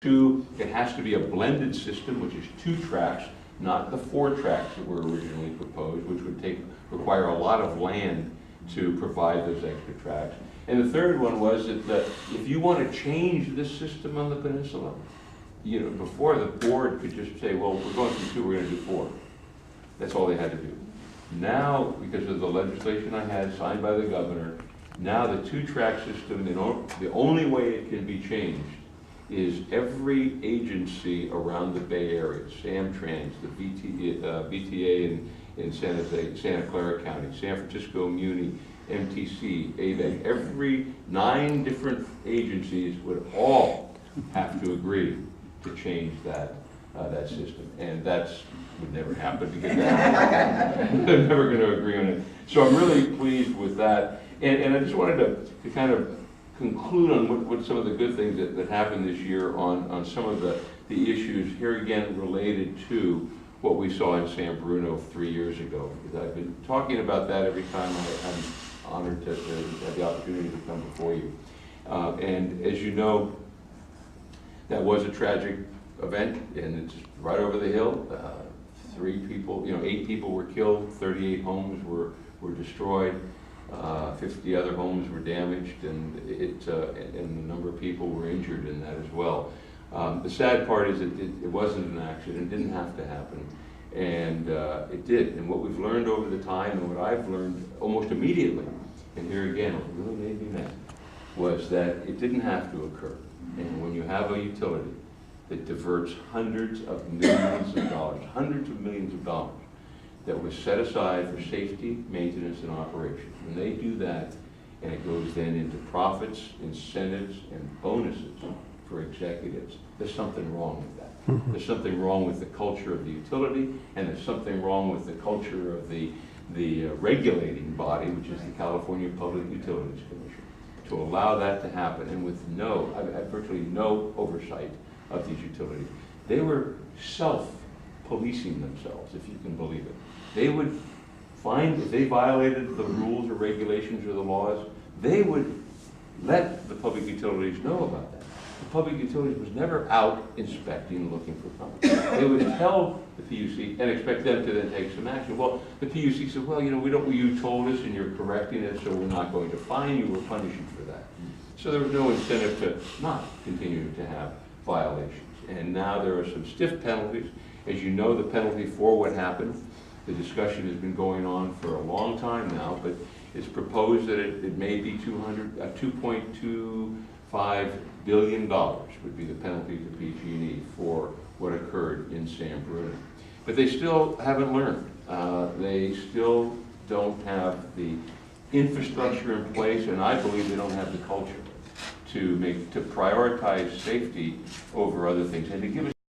Two, it has to be a blended system, which is 2 tracks, not the 4 tracks that were originally proposed, which would require a lot of land to provide those extra tracks. And the third one was that if you want to change this system on the peninsula, you know, before the board could just say, well, we're going from 2, we're going to do 4. That's all they had to do. Now, because of the legislation I had signed by the governor, now the 2-track system, the only way it can be changed is every agency around the Bay Area, Samtrans, the VTA in Santa Clara County, San Francisco Muni, MTC, ABEC, every 9 different agencies would all have to agree to change that system. And would never happen because they're never going to agree on it. So I'm really pleased with that. And I just wanted to kind of conclude on what some of the good things that happened this year on some of the issues here again related to what we saw in San Bruno 3 years ago. Because I've been talking about that every time I'm honored to have the opportunity to come before you. And as you know, that was a tragic event, and it's right over the hill. 8 people were killed, 38 homes were destroyed. 50 other homes were damaged, and a number of people were injured in that as well. The sad part is it wasn't an accident. It didn't have to happen, and it did. And what we've learned over the time, and what I've learned almost immediately, and here again, it really made me mad, was that it didn't have to occur. And when you have a utility that diverts hundreds of millions of dollars, that was set aside for safety, maintenance, and operations. When they do that, and it goes then into profits, incentives, and bonuses for executives, there's something wrong with that. There's something wrong with the culture of the utility, and there's something wrong with the culture of the regulating body, which is the California Public Utilities Commission, to allow that to happen, and with virtually no oversight of these utilities. They were self-policing themselves, if you can believe it. They would find, if they violated the rules or regulations or the laws, they would let the public utilities know about that. The public utilities was never out inspecting, looking for problems. They would tell the PUC and expect them to then take some action. Well, the PUC said, well, you told us and you're correcting it, so we're not going to fine you, we're punishing for that. So there was no incentive to not continue to have violations. And now there are some stiff penalties. As you know, the penalty for what happened, the discussion has been going on for a long time now, but it's proposed that it may be $2.25 billion would be the penalty to PG&E for what occurred in San Bruno. But they still haven't learned. They still don't have the infrastructure in place, and I believe they don't have the culture to prioritize safety over other things and to give us